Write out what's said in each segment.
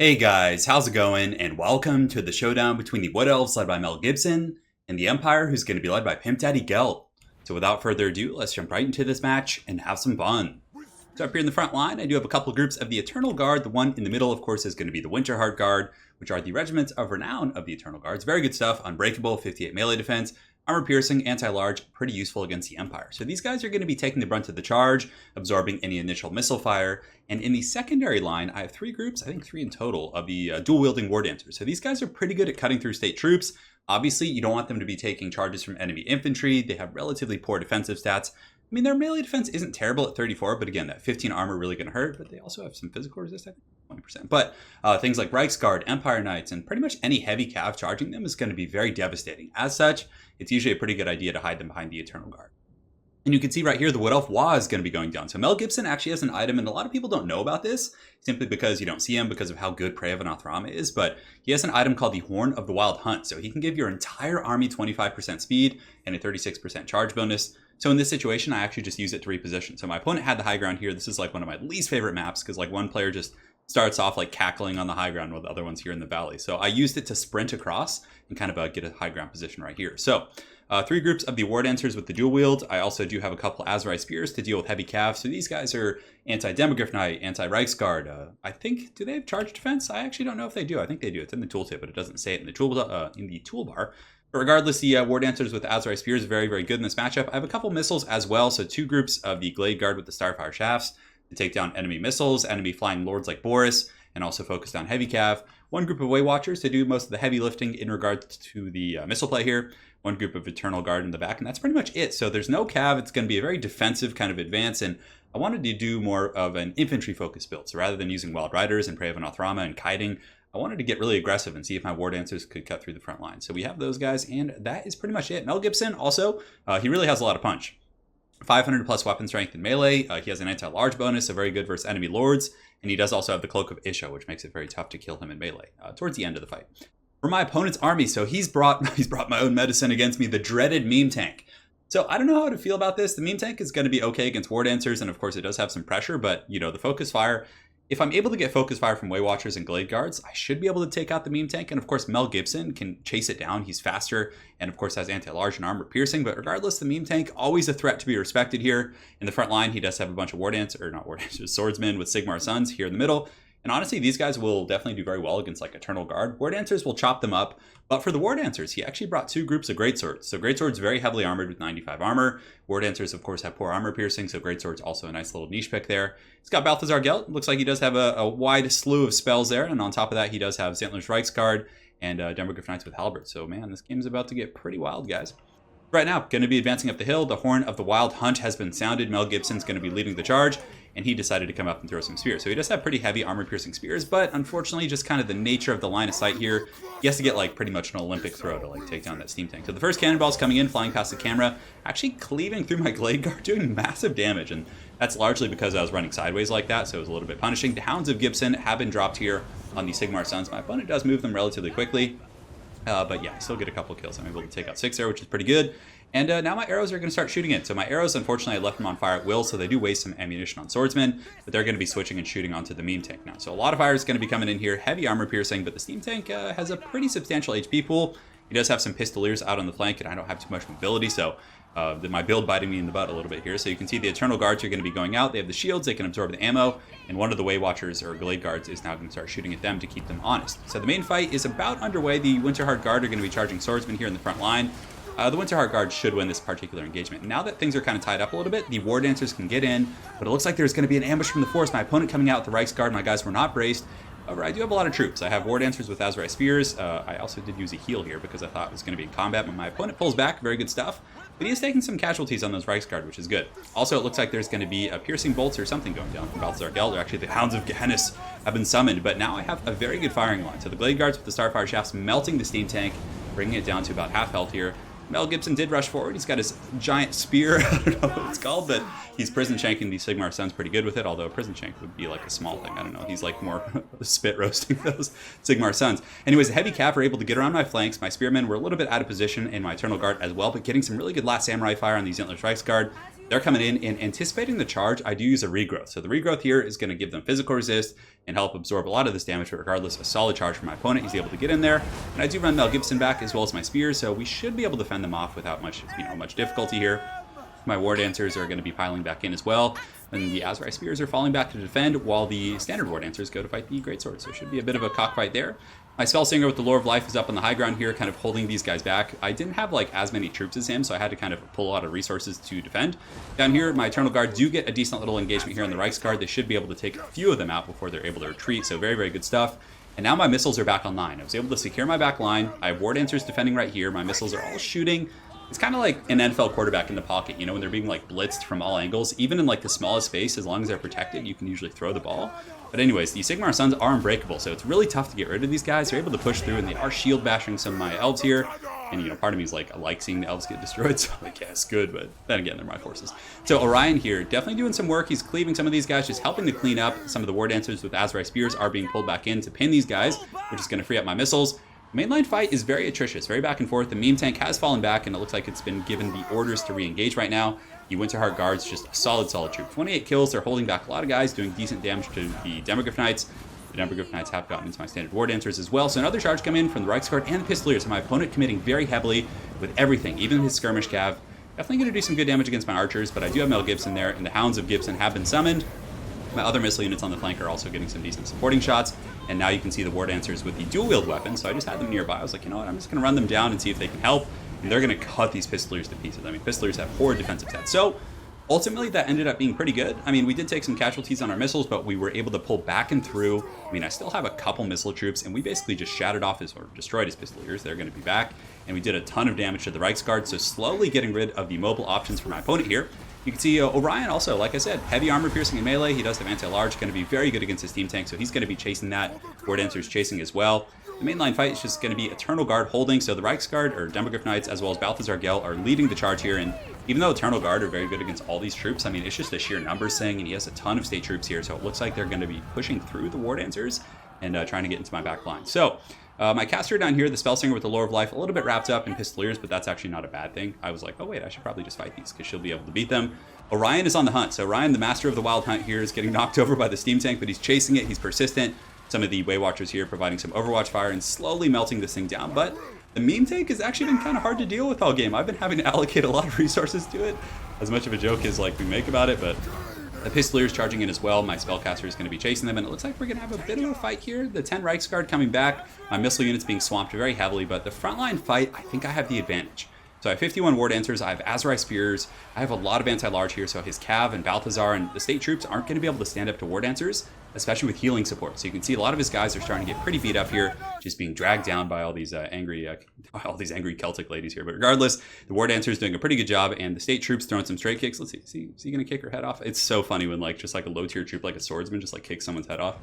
Hey guys, how's it going? And welcome to the showdown between the Wood Elves led by Mel Gibson and the Empire who's going to be led by Pimp Daddy Gelt. So without further ado, let's jump right into this match and have some fun. So up here in the front line, I do have a couple groups of the Eternal Guard. The one in the middle, of course, is going to be the Winterheart Guard, which are the regiments of renown of the Eternal Guards. Very good stuff. Unbreakable, 58 melee defense, armor piercing, anti-large, pretty useful against the Empire. So these guys are going to be taking the brunt of the charge, absorbing any initial missile fire. And in the secondary line, I have three groups, I think three in total, of the dual-wielding War Dancers. So these guys are pretty good at cutting through state troops. Obviously, you don't want them to be taking charges from enemy infantry. They have relatively poor defensive stats. I mean, their melee defense isn't terrible at 34, but again, that 15 armor really going to hurt. But they also have some physical resistance, 20%. But things like Reichsguard, Empire Knights, and pretty much any heavy cav charging them is going to be very devastating. As such, it's usually a pretty good idea to hide them behind the Eternal Guard. And you can see right here, the Wood Elf was going to be going down. So Mel Gibson actually has an item, and a lot of people don't know about this, simply because you don't see him because of how good Prey of Anathrama is, but he has an item called the Horn of the Wild Hunt. So he can give your entire army 25% speed and a 36% charge bonus. So in this situation, I actually just use it to reposition. So my opponent had the high ground here. This is like one of my least favorite maps because like one player just starts off like cackling on the high ground while the other one's here in the valley. So I used it to sprint across and kind of get a high ground position right here. So three groups of the War Dancers with the dual wield. I also do have a couple Azrai Spears to deal with heavy cav. So these guys are anti-Demogryph Knight, anti-Reichsguard. I think, do they have charge defense? I actually don't know if they do. I think they do. It's in the tooltip, but it doesn't say it in the toolbar. But regardless, the War Dancers with the Azrai Spears are very, very good in this matchup. I have a couple missiles as well. So two groups of the Glade Guard with the Starfire Shafts to take down enemy missiles, enemy flying lords like Boris, and also focus down heavy cav. One group of Way Watchers to do most of the heavy lifting in regards to the missile play here. One group of Eternal Guard in the back, and that's pretty much it. So there's no cav. It's going to be a very defensive kind of advance, and I wanted to do more of an infantry focused build. So rather than using Wild Riders and Prey of Anathrama and kiting, I wanted to get really aggressive and see if my War Dancers could cut through the front line. So we have those guys, and that is pretty much it. Mel Gibson also, he really has a lot of punch. 500 plus weapon strength in melee. He has an anti-large bonus, so very good versus enemy lords. And he does also have the Cloak of Isha, which makes it very tough to kill him in melee towards the end of the fight. For my opponent's army, so he's brought my own medicine against me, the dreaded meme tank. So I don't know how to feel about this. The meme tank is going to be okay against War Dancers, and of course it does have some pressure, but you know, the focus fire, if I'm able to get focus fire from Way Watchers and Glade Guards, I should be able to take out the meme tank. And of course, Mel Gibson can chase it down. He's faster and of course has anti-large and armor piercing. But regardless, the meme tank, always a threat to be respected here. In the front line, he does have a bunch of swordsmen with Sigmar Sons here in the middle. And honestly, these guys will definitely do very well against like Eternal Guard. War Dancers will chop them up. But for the War Dancers, he actually brought two groups of Greatswords. So Greatswords very heavily armored with 95 armor. War Dancers, of course, have poor armor piercing. So Greatswords also a nice little niche pick there. He's got Balthazar Gelt. Looks like he does have a wide slew of spells there. And on top of that, he does have Zantler's Reichsguard and Demogryph Knights with Halberd. So man, this game's about to get pretty wild, guys. Right now, going to be advancing up the hill. The Horn of the Wild Hunt has been sounded. Mel Gibson's going to be leading the charge, and he decided to come up and throw some spears. So he does have pretty heavy armor-piercing spears, but unfortunately, just kind of the nature of the line of sight here, he has to get like pretty much an Olympic throw to like take down that steam tank. So the first cannonball's coming in, flying past the camera, actually cleaving through my Glade Guard, doing massive damage, and that's largely because I was running sideways like that, so it was a little bit punishing. The Hounds of Gibson have been dropped here on the Sigmar Sons. My opponent does move them relatively quickly. But yeah, I still get a couple kills. I'm able to take out 6 there, which is pretty good. And now my arrows are going to start shooting it. So my arrows, unfortunately, I left them on fire at will, so they do waste some ammunition on swordsmen, but they're going to be switching and shooting onto the meme tank now. So a lot of fire is going to be coming in here, heavy armor piercing, but the steam tank has a pretty substantial HP pool. He does have some pistoliers out on the flank, and I don't have too much mobility, so my build biting me in the butt a little bit here. So you can see the Eternal Guards are going to be going out. They have the shields, they can absorb the ammo, and one of the Way Watchers or Glade Guards is now going to start shooting at them to keep them honest. So the main fight is about underway. The Winterheart Guard are going to be charging swordsmen here in the front line. The Winterheart Guard should win this particular engagement. Now that things are kind of tied up a little bit, the War Dancers can get in, but it looks like there's going to be an ambush from the force. My opponent coming out with the Reichsguard, my guys were not braced. However, I do have a lot of troops. I have War Dancers with Azrai Spears. I also did use a heal here because I thought it was going to be in combat, but my opponent pulls back. Very good stuff. But he is taking some casualties on those Reichsguard, which is good. Also, it looks like there's going to be a piercing bolts or something going down from Balthazar Gelt. Or actually, the Hounds of Gehenna have been summoned, but now I have a very good firing line. So the Glade Guards with the Starfire Shafts melting the steam tank, bringing it down to about half health here. Mel Gibson did rush forward. He's got his giant spear. I don't know what it's called, but he's prison shanking the Sigmar Sons pretty good with it, although a prison shank would be like a small thing. I don't know. He's like more spit roasting those Sigmar Sons. Anyways, the heavy cav were able to get around my flanks. My spearmen were a little bit out of position, and my Eternal Guard as well, but getting some really good last samurai fire on the Zantler's Reichsguard. They're coming in and anticipating the charge. I do use a regrowth. So the regrowth here is going to give them physical resist and help absorb a lot of this damage. But regardless, a solid charge from my opponent. He's able to get in there. And I do run Mel Gibson back as well as my spears. So we should be able to fend them off without much, much difficulty here. My War Dancers are going to be piling back in as well. And the Azrai Spears are falling back to defend while the standard War Dancers go to fight the Greatsword. So it should be a bit of a cockfight there. My Spellsinger with the Lore of Life is up on the high ground here, kind of holding these guys back. I didn't have like as many troops as him, so I had to kind of pull a lot of resources to defend. Down here, my Eternal Guard do get a decent little engagement here on the Reichsguard. They should be able to take a few of them out before they're able to retreat, so very, very good stuff. And now my missiles are back online. I was able to secure my back line. I have War Dancers defending right here. My missiles are all shooting. It's kind of like an NFL quarterback in the pocket, you know, when they're being like blitzed from all angles. Even in like the smallest space, as long as they're protected, you can usually throw the ball. But anyways, the Sigmar Suns are unbreakable, so it's really tough to get rid of these guys. They're able to push through, and they are shield bashing some of my elves here. And, you know, part of me is like, I like seeing the elves get destroyed, so I'm like, yeah, it's good, but then again, they're my forces. So Orion here, definitely doing some work. He's cleaving some of these guys, just helping to clean up. Some of the War Dancers with Azrai Spears are being pulled back in to pin these guys, which is going to free up my missiles. Mainline fight is very atrocious, very back and forth. The meme tank has fallen back, and it looks like it's been given the orders to re-engage right now. The Winterheart Guards, just a solid troop. 28 kills, they're holding back a lot of guys, doing decent damage to the Demogryph Knights. The Demogryph Knights have gotten into my standard War Dancers as well. So another charge come in from the Reichsguard and the Pistoliers. My opponent committing very heavily with everything, even his Skirmish Cav. Definitely going to do some good damage against my archers, but I do have Mel Gibson there, and the Hounds of Gibson have been summoned. My other missile units on the flank are also getting some decent supporting shots. And now you can see the War Dancers with the dual-wield weapons. So I just had them nearby. I was like, you know what, I'm just going to run them down and see if they can help. And they're going to cut these Pistoliers to pieces. I mean, Pistoliers have horrid defensive stats. So ultimately, that ended up being pretty good. I mean, we did take some casualties on our missiles, but we were able to pull back and through. I mean, I still have a couple missile troops, and we basically just shattered off or destroyed his Pistoliers. They're going to be back. And we did a ton of damage to the Reichsguard, so slowly getting rid of the mobile options for my opponent here. You can see Orion also, like I said, heavy armor piercing and melee. He does have anti-large, going to be very good against his team tank, so he's going to be chasing that. War Dancer's chasing as well. The mainline fight is just going to be Eternal Guard holding, so the Reichsguard, or Demogryph Knights, as well as Balthazar Gel, are leading the charge here, and even though Eternal Guard are very good against all these troops, I mean, it's just a sheer numbers thing, and he has a ton of state troops here, so it looks like they're going to be pushing through the War Dancers and trying to get into my back line. So, my caster down here, the Spellsinger with the Lore of Life, a little bit wrapped up in Pistoliers, but that's actually not a bad thing. I was like, oh wait, I should probably just fight these, because she'll be able to beat them. Orion is on the hunt, so Orion, the master of the wild hunt here, is getting knocked over by the steam tank, but he's chasing it, he's persistent. Some of the Way Watchers here providing some Overwatch fire and slowly melting this thing down, but the meme tank has actually been kind of hard to deal with all game. I've been having to allocate a lot of resources to it, as much of a joke as like we make about it, but the Pistoliers charging in as well. My Spellcaster is going to be chasing them, and it looks like we're going to have a bit of a fight here. The 10 Reichsguard coming back, my missile units being swamped very heavily, but the frontline fight, I think I have the advantage. So I have 51 War Dancers, I have Azrai Spears, I have a lot of anti-large here, so his Cav and Balthazar and the state troops aren't going to be able to stand up to War Dancers, especially with healing support. So you can see a lot of his guys are starting to get pretty beat up here, just being dragged down by all these angry Celtic ladies here. But regardless, the War Dancer is doing a pretty good job, and the state troops throwing some straight kicks. Let's see, is he going to kick her head off? It's so funny when like just like a low tier troop like a swordsman just like kicks someone's head off.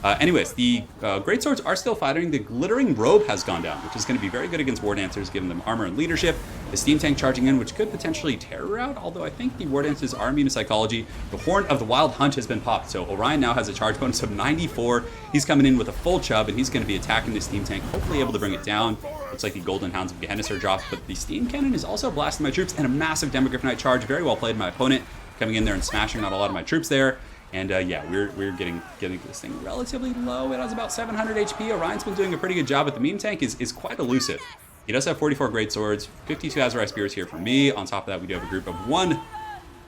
Anyways, the Great Swords are still fighting. The Glittering Robe has gone down, which is going to be very good against War Dancers, giving them armor and leadership. The Steam Tank charging in, which could potentially tear her out, although I think the War Dancers are immune to psychology. The Horn of the Wild Hunt has been popped, so Orion now has a charge bonus of 94. He's coming in with a full chub, and he's going to be attacking the Steam Tank, hopefully able to bring it down. Looks like the Golden Hounds of Gehenna are dropped, but the Steam Cannon is also blasting my troops, and a massive Demogryph Knight charge. Very well played, my opponent, coming in there and smashing out a lot of my troops there. And yeah, we're getting this thing relatively low. It has about 700 HP. Orion's been doing a pretty good job, but the meme tank is quite elusive. He does have 44 Great Swords, 52 Azrai Spears here from me. On top of that, we do have a group of one.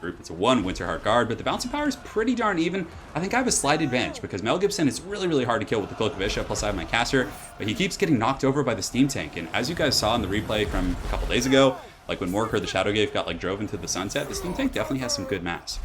It's a one Winterheart Guard, but the bouncing power is pretty darn even. I think I have a slight advantage because Mel Gibson is really, really hard to kill with the Cloak of Isha, plus I have my caster, but he keeps getting knocked over by the Steam Tank. And as you guys saw in the replay from a couple days ago, like when Morkar the Shadowgate got like drove into the sunset, the Steam Tank definitely has some good mass.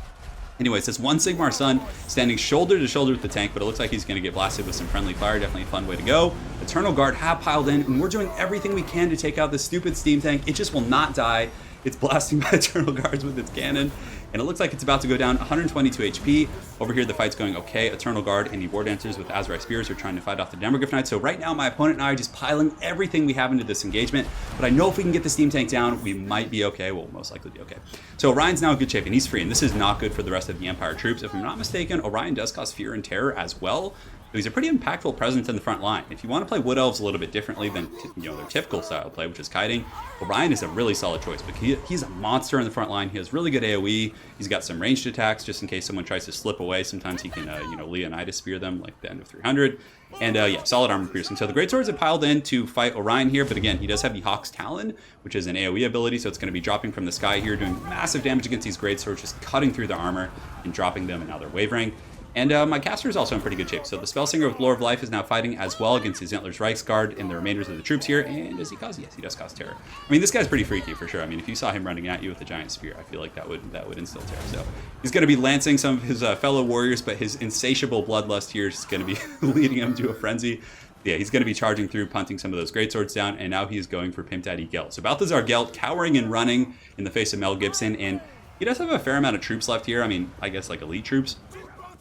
Anyways, this one Sigmar Sun standing shoulder to shoulder with the tank, but it looks like he's going to get blasted with some friendly fire. Definitely a fun way to go. Eternal Guard have piled in, and we're doing everything we can to take out this stupid Steam Tank. It just will not die. It's blasting my Eternal Guards with its cannon, and it looks like it's about to go down 122 HP. Over here, the fight's going okay. Eternal Guard and the War Dancers with Azrai Spears are trying to fight off the Demogryph Knights. So right now, my opponent and I are just piling everything we have into this engagement, but I know if we can get the Steam Tank down, we might be okay. We'll most likely be okay. So Orion's now in good shape, and he's free, and this is not good for the rest of the Empire troops. If I'm not mistaken, Orion does cause fear and terror as well. So he's a pretty impactful presence in the front line. If you want to play Wood Elves a little bit differently than their typical style of play, which is kiting, Orion is a really solid choice. But he's a monster in the front line. He has really good AoE. He's got some ranged attacks just in case someone tries to slip away. Sometimes he can Leonidas spear them like the end of 300. And yeah, solid armor piercing. So the greatswords have piled in to fight Orion here, but again, he does have the Hawk's Talon, which is an AoE ability, so it's going to be dropping from the sky here, doing massive damage against these greatswords, just cutting through the armor and dropping them, and now they're wavering. And my caster is also in pretty good shape. So the Spellsinger with Lore of Life is now fighting as well against his Antler's Reichsguard and the remainders of the troops here. And does he cause? Yes, he does cause terror. I mean, this guy's pretty freaky for sure. I mean, if you saw him running at you with a giant spear, I feel like that would instill terror. So he's going to be lancing some of his fellow warriors, but his insatiable bloodlust here is going to be leading him to a frenzy. Yeah, he's going to be charging through, punting some of those greatswords down, and now he's going for Pimp Daddy Gelt. So Balthazar Gelt cowering and running in the face of Mel Gibson, and he does have a fair amount of troops left here. I mean, I guess like elite troops.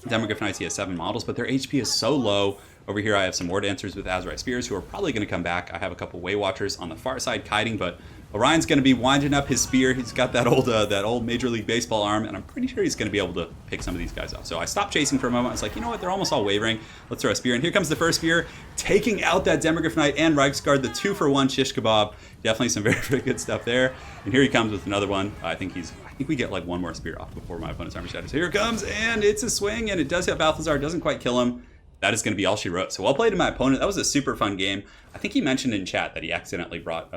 Demogryph Knights, he has 7 models, but their HP is so low. Over here, I have some War Dancers with Azurite Spears who are probably going to come back. I have a couple Way Watchers on the far side kiting, but Orion's going to be winding up his spear. He's got that old Major League Baseball arm, and I'm pretty sure he's going to be able to pick some of these guys off. So I stopped chasing for a moment. I was like, you know what? They're almost all wavering. Let's throw a spear. And here comes the first spear, taking out that Demogryph Knight and Reichsguard, the 2-for-1 shish kebab. Definitely some very, very good stuff there. And here he comes with another one. I think we get like one more spear off before my opponent's armor shatters. Here it comes, and it's a swing, and it does hit Balthazar. Doesn't quite kill him. That is going to be all she wrote. So well played to my opponent. That was a super fun game. I think he mentioned in chat that he accidentally brought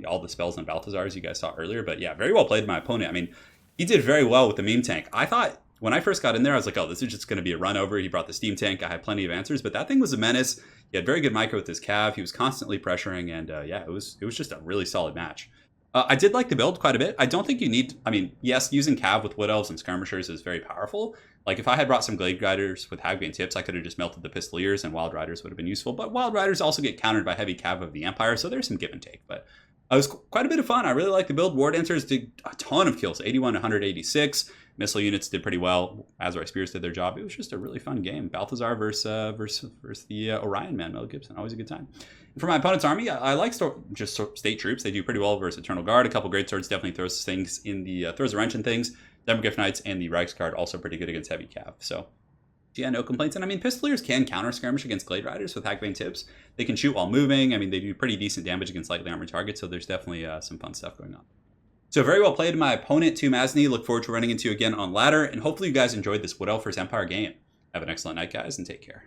all the spells on Balthazar, as you guys saw earlier. But yeah, very well played to my opponent. I mean, he did very well with the meme tank. I thought when I first got in there, I was like, oh, this is just going to be a run over. He brought the steam tank. I had plenty of answers, but that thing was a menace. He had very good micro with his cav. He was constantly pressuring, and yeah, it was just a really solid match. I did like the build quite a bit. I don't think you need, I mean, yes, using cav with Wood Elves and Skirmishers is very powerful. Like if I had brought some Glade Riders with Hagbane tips, I could have just melted the Pistoliers and Wild Riders would have been useful. But Wild Riders also get countered by heavy cav of the Empire, so there's some give and take. But it was quite a bit of fun. I really like the build. War Dancers did a ton of kills, 81 to 186. Missile units did pretty well. Azurite Spears did their job. It was just a really fun game. Balthazar versus the Orion man, Mel Gibson. Always a good time. And for my opponent's army, I like just state troops. They do pretty well versus Eternal Guard. A couple greatswords definitely throws things in the throws a wrench in things. Demogryph Knights and the Reichsguard also pretty good against heavy cav. So yeah, no complaints. And I mean, Pistoliers can counter skirmish against Glade Riders with Hagbane tips. They can shoot while moving. I mean, they do pretty decent damage against lightly armored targets. So there's definitely some fun stuff going on. So very well played to my opponent, to Masni. Look forward to running into you again on ladder. And hopefully you guys enjoyed this Wood Elf vs Empire game. Have an excellent night, guys, and take care.